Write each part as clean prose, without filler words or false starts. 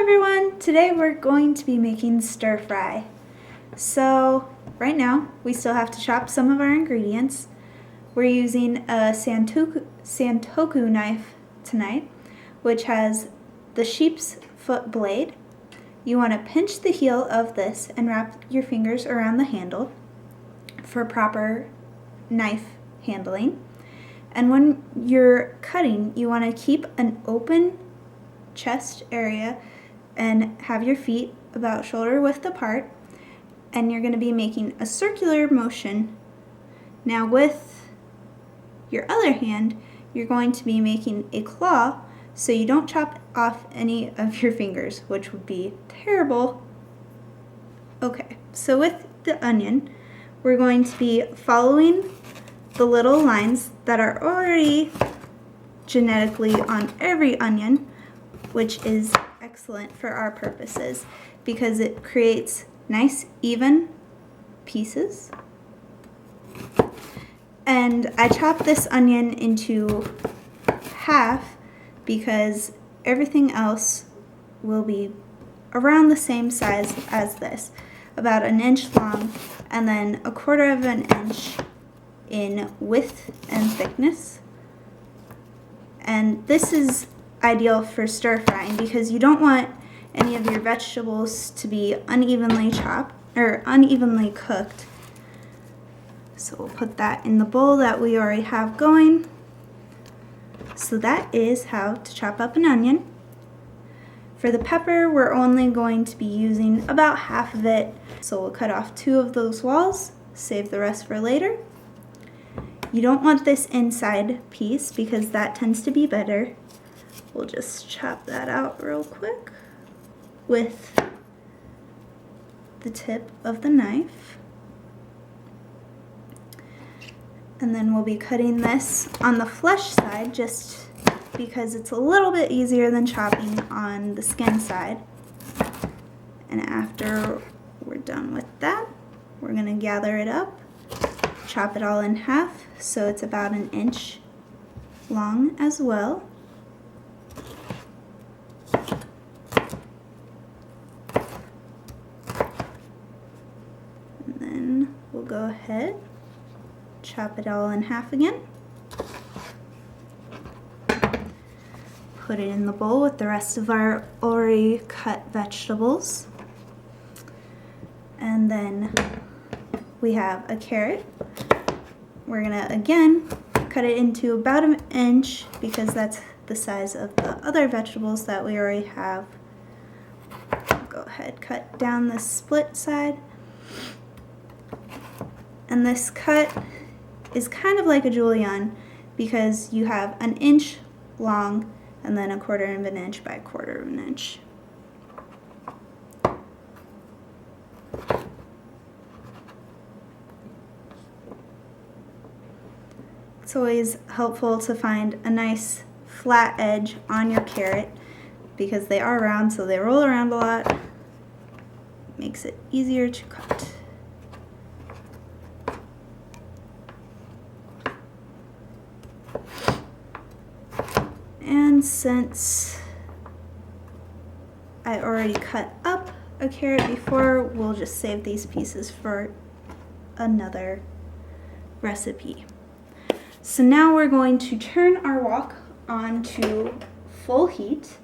everyone! Today we're going to be making stir fry. So right now we still have to chop some of our ingredients. We're using a santoku knife tonight, which has the sheep's foot blade. You want to pinch the heel of this and wrap your fingers around the handle for proper knife handling. And when you're cutting, you want to keep an open chest area and have your feet about shoulder width apart, and you're going to be making a circular motion. Now with your other hand, you're going to be making a claw so you don't chop off any of your fingers, which would be terrible. Okay, so with the onion, we're going to be following the little lines that are already genetically on every onion, which is excellent for our purposes because it creates nice even pieces. And I chopped this onion into half because everything else will be around the same size as this, about 1 inch long and then 1/4 of an inch in width and thickness. And this is ideal for stir frying because you don't want any of your vegetables to be unevenly chopped or unevenly cooked. So we'll put that in the bowl that we already have going. So that is how to chop up an onion. For the pepper, we're only going to be using about half of it. So we'll cut off 2 of those walls, save the rest for later. You don't want this inside piece because that tends to be better. We'll just chop that out real quick with the tip of the knife. And then we'll be cutting this on the flesh side just because it's a little bit easier than chopping on the skin side. And after we're done with that, we're going to gather it up, chop it all in half so it's about 1 inch long as well. And then we'll go ahead, chop it all in half again. Put it in the bowl with the rest of our already cut vegetables. And then we have a carrot. We're gonna again cut it into about 1 inch because that's the size of the other vegetables that we already have. Go ahead, cut down the split side. And this cut is kind of like a julienne because you have 1 inch long and then 1/4 of an inch by 1/4 of an inch. It's always helpful to find a nice flat edge on your carrot because they are round, so they roll around a lot. Makes it easier to cut. And since I already cut up a carrot before, we'll just save these pieces for another recipe. So now we're going to turn our wok on to full heat,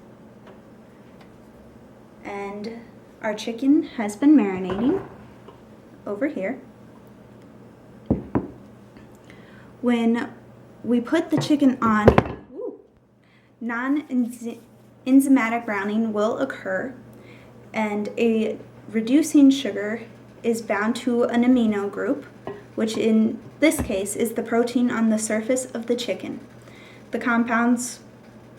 and our chicken has been marinating over here. When we put the chicken on, non-enzymatic browning will occur, and a reducing sugar is bound to an amino group, which in this case is the protein on the surface of the chicken. The compounds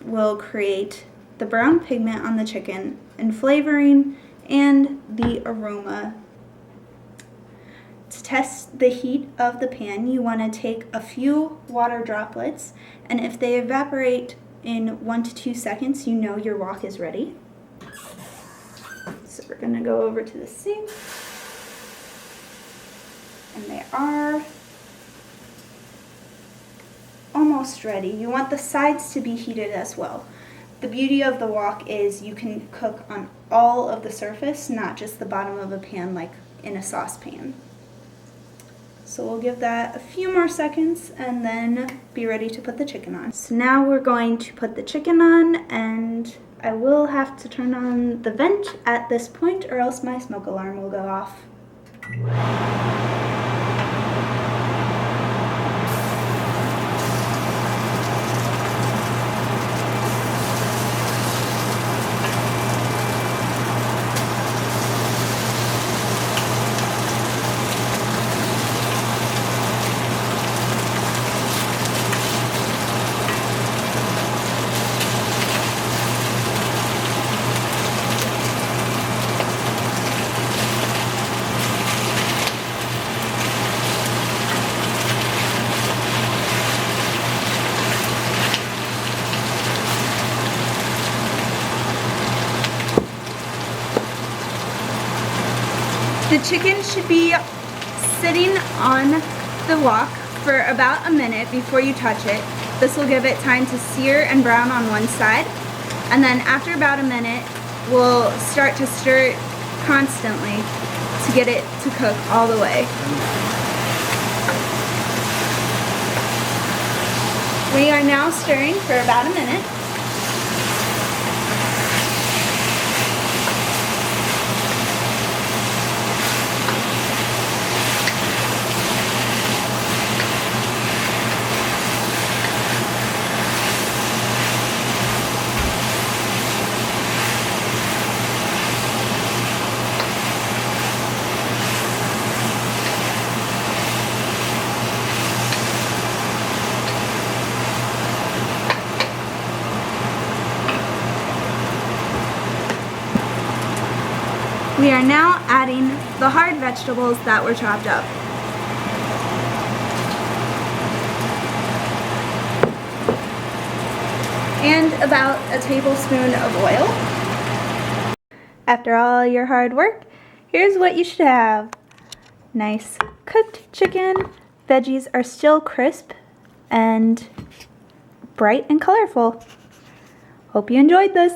will create the brown pigment on the chicken and flavoring and the aroma. To test the heat of the pan, you want to take a few water droplets, and if they evaporate in 1 to 2 seconds, you know your wok is ready. So we're going to go over to the sink, and they are almost ready. You want the sides to be heated as well. the beauty of the wok is you can cook on all of the surface, not just the bottom of a pan like in a saucepan. So we'll give that a few more seconds and then be ready to put the chicken on. So now we're going to put the chicken on, and I will have to turn on the vent at this point or else my smoke alarm will go off. The chicken should be sitting on the wok for about a minute before you touch it. This will give it time to sear and brown on one side. And then after about a minute, we'll start to stir it constantly to get it to cook all the way. We are now stirring for about a minute. We are now adding the hard vegetables that were chopped up. And about a tablespoon of oil. After all your hard work, here's what you should have. Nice cooked chicken. Veggies are still crisp and bright and colorful. Hope you enjoyed this.